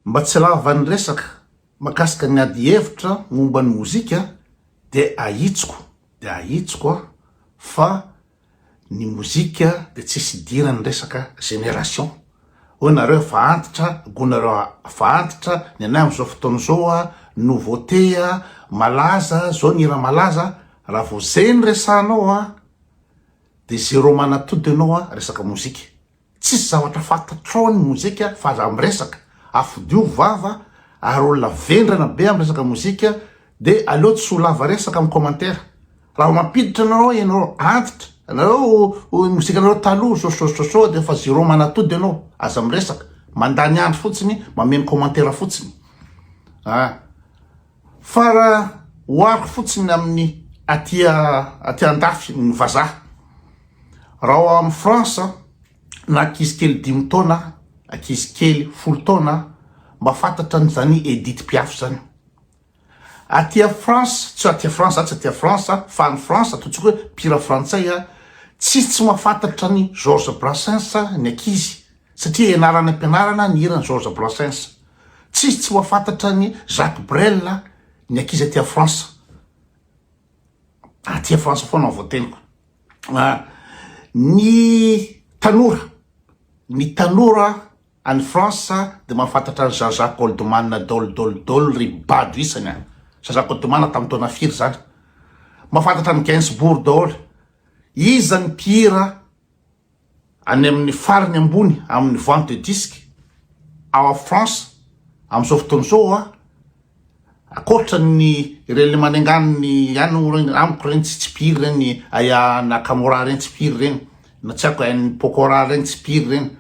mba tsy lava ny resaka makasika ny ady hevitra momba ny mozika de ahitsiko fa ny mozika de tsisy dira ny resaka génération. Hoe nareo fa antitra, gonareo fa antitra ny anay am'izao fotoana zao nouveauté malaza, zao ny hira malaza, raha vao zay ny resanao de zéro manatody anao resaka mozika. Tsisy zavatra fantatrao ny mozika fa aza amresaka afodio vava ary olona vendrana be am resaka mozika de aleo tsy ho lava resaka am commentaire. Raha mampiditra anao ianao antitra, anao mozika anao taloha so de fa zéro manatody anao aza amresaka mandany andro fotsiny mameno commentaire fotsiny. Fa raha hoariko fotsiny amin'ny aty andafy ny vazaha. Raha am France na ankizy kely 5 taona, ankizy kely 10 taona mba fantatra an'izany Edith Piaf zany. Aty France, tsy aty France, tsy aty France fa ny France ataontsika hoe mpira frantsay tsy mahafantatra ny Georges Brassens ny ankizy satria ianarana ampianarana ny hirany Georges Brassens. Tsy mahafantatra ny Jacques Brel ny ankizy aty France. Aty France foana voateniko. Ny tanora any France de mahafantatra ny Jean-Jacques Goldman dol ry bado isany Jean-Jacques Goldman tamin'ny taona 4 zany. Mahafantatra ny Gainsbourg daholo. Iza ny mpihira any amin'ny farany ambony amin'ny vente de disque ao France am'izao fotoana zao akoatra ny reny manenganiny amiko reny tsy mpihira reny Nakamura reny tsy mpihira reny na tsy haiko ny Pokora reny tsy mpihira reny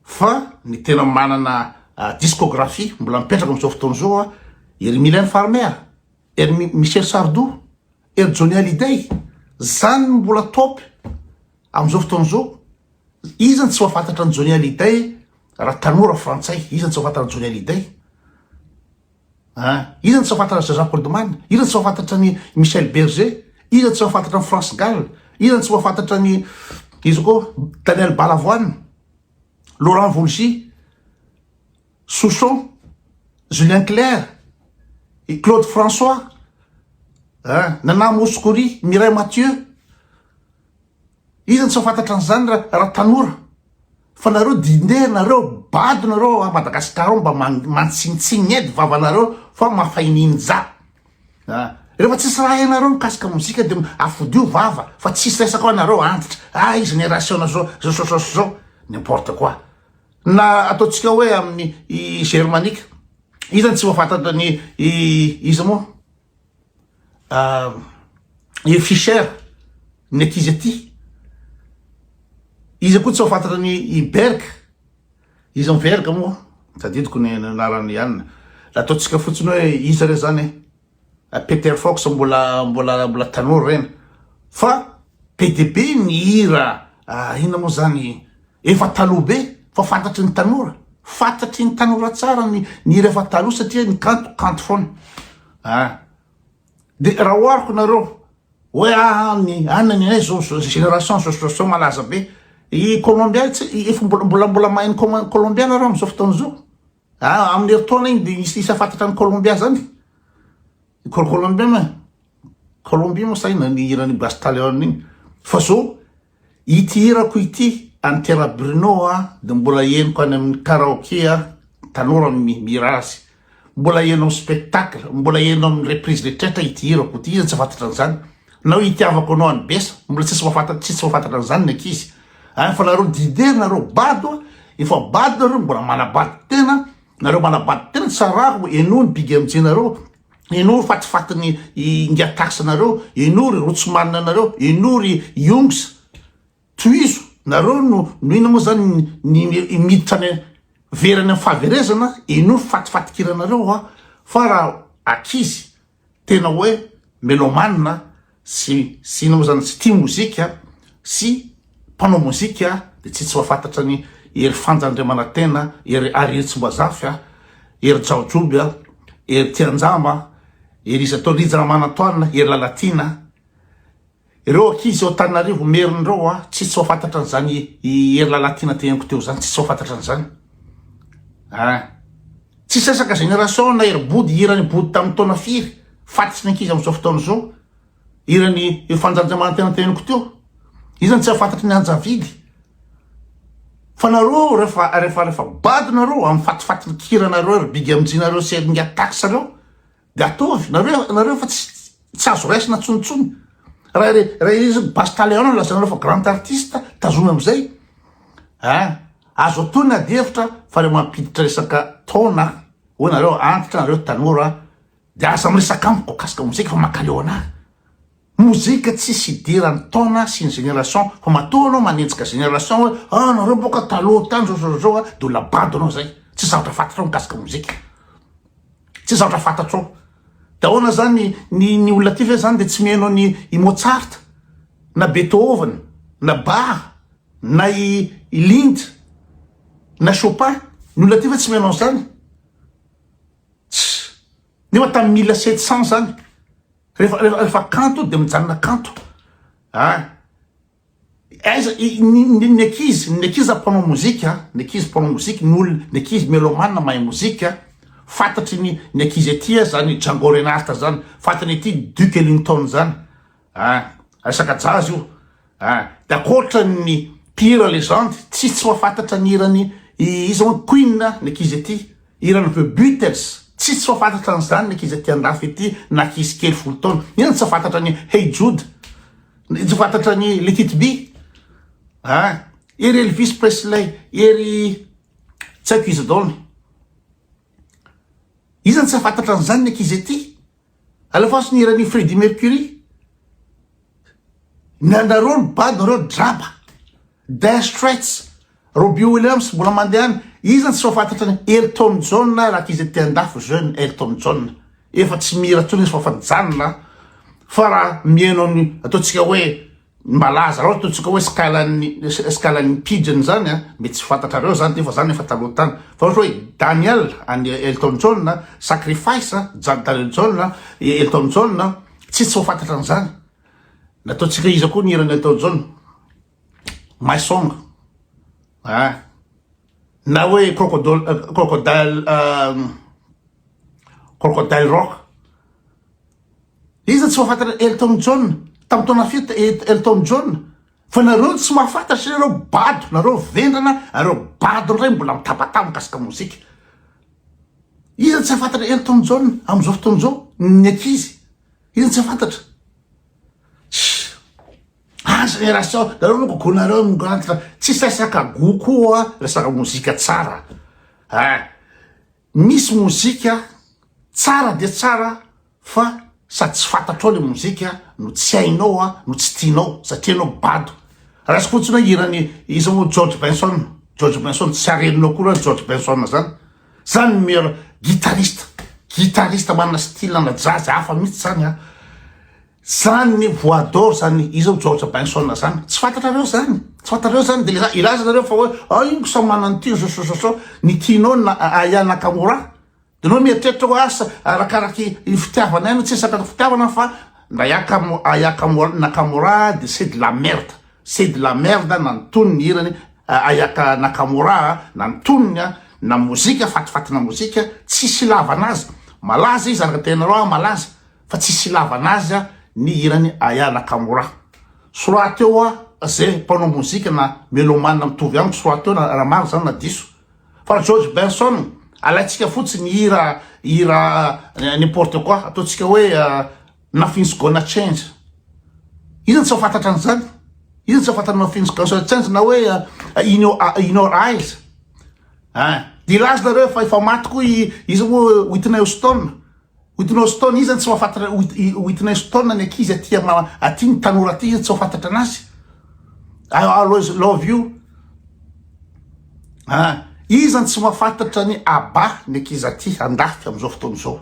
fa ny tena manana discographie mbola mipetraka am'izao fotoana zao ery Mylène Farmer, ery Michel Sardou, ery Johnny Hallyday, zany mbola top am'izao fotoana zao. Izany tsy mahafantatra ny Johnny Hallyday raha tanora frantsay, izany tsy mahafantatra ny Johnny Hallyday. Izany tsy mahafantatra Jean-Jacques Goldman, izany tsy mahafantatra ny Michel Berger, izany tsy mahafantatra ny France Gall, izany tsy mahafantatra ny izy koa Daniel Balavoine, Laurent Voulzy, Souchon, Julien Clerc, Claude François, Nana Mouskouri, Mireille Mathieu. Izany tsy mahafantatra an'izany raha tanora. Fa nareo dinde nareo bado nareo a Madagasikara mba mantsinitsiny edy vavanareo fa mafahininja. Rehefa tsisy raha ianareo mikasika mozika de afodio vava fa tsisy resaka anareo antitra génération zao n'importe quoi. Na ataontsika hoe amin'ny germanique, izany tsy mahafantatra ny izy moa Fischer ny ankizy aty. Izy koa tsy mahafantatra ny Berg, izy amin'ny Berg moa tadidiko ny anarany ihany. Ataontsika fotsiny hoe izy re zany Peter Fox mbola tanora reny. Fa PDB ny hira ina moa zany efa taloha be fa fantatry ny tanora. Fantatry ny tanora tsara ny hira efa taloha satria ny kanto foana. De raha oariko nareo hoe ny anany zao génération so malaza be i Colombia efa mbola mahay ny Colombia nareo am'izao fotoana zao. Amin'ny heritaona igny de isa fantatra ny Colombia zany. Colombie moa saina ny hirany Bastalion igny. Fa zao ity hirako ity Antera Bruno de mbola henoko any amin'ny karaoké tanora mihira azy. Mbola heno spectacle, mbola heno amin'ny reprise rehetrarehetra ity hirako ity, izany tsy fantatra an'izany. Nao itiavako anao any besa, mbola tsisy mahafantatra an'izany ny ankizy. Fa nareo dide nareo bado, efa bado nareo mbola manabady tena, nareo manabady tena tsarako, eno ny Big MJ nareo, eno fatifatiny ingatasa nareo, eno ry Rootsman nareo, eno ry Youngs, toizo nareo no ina moa zany miditra ny verany amin'ny fahaverezana, eno fatifatikiranareo fa raha akizy tena hoe melomanina sy ina moa zany sy tia mozika sy mpanao mozika de tsy mahafantatra ny ery Fanjandriamanantena, ery Aritsibazafy, ery Jaojoby, ery Tianjama, ery izy atao Rijana Manantoana, ery Lalatina. Ireo akizy ao Tananarivo merindreo tsy mahafantatra an'izany ery Lalatina tenako teo zany, tsy mahafantatra an'izany. tsy sasaka génération na ery-body irany body tamin'ny taona firy fatitsy ny ankizy amin'izao fotoana zao irany fanjanjamantenanteniko teo izany tsy ahafantatry ny anjavidy fa nareo rehefa bady nareo amin'ny fatifaty kiranareo ery bigy aminjinareo sy eringa taxe areo de ataovy nareo fa tsy azo raisina tsonitsony raha izy Bastaleon lazanareo fa grand artiste tazomy am'izay azo atao ny adihevitra fa le mampiditra resaka taona hoe nareo antitra nareo tanora de aza miresaka amiko kasika mozika fa makaleo anahy mozika tsisy idirany taona sy ny génération fa matoa anao manenjika génération hoe nareo boka taloha tany zao de labado anao zay tsy zavatra fantatrao mikasika mozika tsy zavatra fantatrao da ahoana zany ny olona ty ve zany de tsy mihainao ny Mozart na Beethoven na Bach na i Lind na Chopin ny olona ty ve tsy mihainao zany nefa tamin'ny 1700 zany rehefa kanto de mijanona kanto ny ankizy mpanao mozika ny ankizy mpanao mozika ny ankizy melomane mahay mozika fantatry ny ankizy aty zany Django Reinhardt zany fantany aty Duke Ellington zany resaka jazz io de akoatra ny pire légende tsy mahafantatra ny irany izy moa Queen ny ankizy aty irany the Beatles tsy mahafantatra an'izany ny ankizy aty andafy aty na ankizy kely folo taona inany tsy mahafantatra ny Hey Jude tsy mahafantatra ny Let It Be ery Elvis Presley ery tsy haiko izy daony izany tsy mahafantatra an'izany ny ankizy aty alefaso ny irany Freddie Mercury nareo ny bady nareo draba Dire Straits Robbie Williams mbola mandehany izany tsy mahafantatra ny Elton John raha ankizy aty andafy jeune Elton John efa tsy mira tsony izy fa janona fa raha mihainao ny ataontsika hoe malaza raha ataontsika hoe scalan'ny pigeon zany mety tsy fantatrareo zany fa zany efa taloha tany fa ohatra hoe Daniel any Elton John Sacrifice Daniel John Elton John tsy mahafantatra an'izany nataontsika izy koa ny irany Elton John My Song na hoe Crocodile Rock izy tsy mahafantatra Elton John tamin'ny taona fito Elton John fa nareo tsy mahafantatra sy nareo bado nareo vendrana nareo bado ray mbola mitabataba mikasika mozika izy tsy mahafantatra Elton John amin'izao fotoana zao ny ankizy izy tsy mahafantatra génération nareo moa gogonareo migranty fa tsy sasaka go koa resaka mozika tsara misy mozika tsara de tsara fa sady tsy fantatrao le mozika no tsy hainao no tsy tianao satria anao bado raha sy fotsiny hoe irany izy moa George Benson tsy areninao koa George Benson zany meilleur guitariste manana style na jazz hafa mihitsy zany zany voix d'or zany izy George Benson zany tsy fantatrareo zany de ilaza nareo fa hoe ino sa manany ty so ny tianao Aya Nakamura de no mieritreritra ho asa arakaraky fitiavana aino tsy sakaka fitiavana fa Aya Nakamura de c'est de la merde nantonony irany Aya Nakamura nantonony na mozika fatifatina mozika tsisy lavanazy malaza izy araka tenareo malaza fa tsisy lavanazy ny irany Aya Nakamura sorateo zay mpanao mozika na melomane mitovy amiko sorateo raha maro zany na diso fa George Benson alaitsika fotsiny hira n'importe quoi ataontsika hoe nothing's gonna change izany tsy mahafantatra an'izany izany tsy mahafantatra nothing's gonna change na hoe in your eyes de ilazy nareo fa maty koa izy moa Whitney Houston izany tsy mahafantatra Whitney Houston ny ankizy aty ny tanora aty izany tsy mahafantatra anazy I always love you izany tsy mahafantatra ny Abba ny ankizy aty andafy am'izao fotoana zao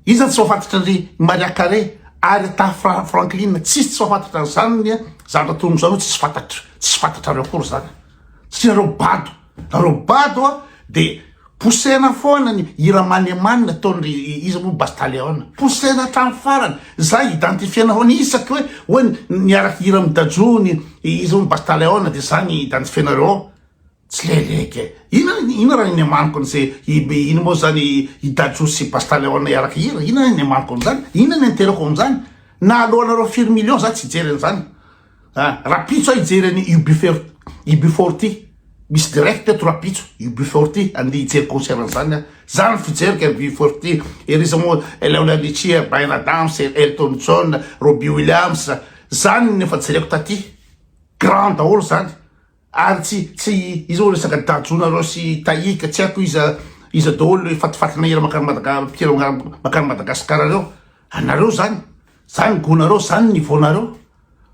izany tsy mahafantatra ny Mariah Carey Aretha Franklin tsy mahafantatra zany zavatra tono zany tsy fantatrareo kory zany satria nareo bado de posena foana ny hira manimanina ataon'ry izy moa Bastaleon posena hatramy farany zay identifiena ho ny isaky hoe niaraky hira midajony izy moa Bastaleon de zany identifienareo tsy leleka ina raha iny amaniko an'izay iny moa zany idajosy Bastaleona araka hira ina iny amaniko an'izany ina ny anterako am'izany na alohanareo 4 million za tsy hijery an'izany rapitso aho hijery any UB40 misy direct teto rapitso UB40 andeha hijery concert an'izany zany fijeriko UB40 eriza moa Leona Richie, Bryan Adams, Elton John, Robbie Williams zany nefa jereko taty grand daholo zany ary tsy izy olo resaka dajonareo sy taika tsy haiko iza daholo fatifatina hira makany Madagasikara reo anareo zany gonareo zany nivoanareo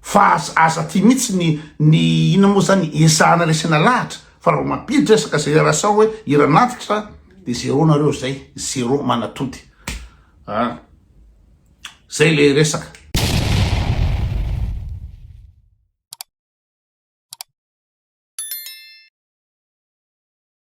fa asa ty mihitsy ny ina moa zany esahana resena lahatra fa raha mampiditra resaka génération hoe hira nantitra de zéro nareo zay zéro manatody zay le resaka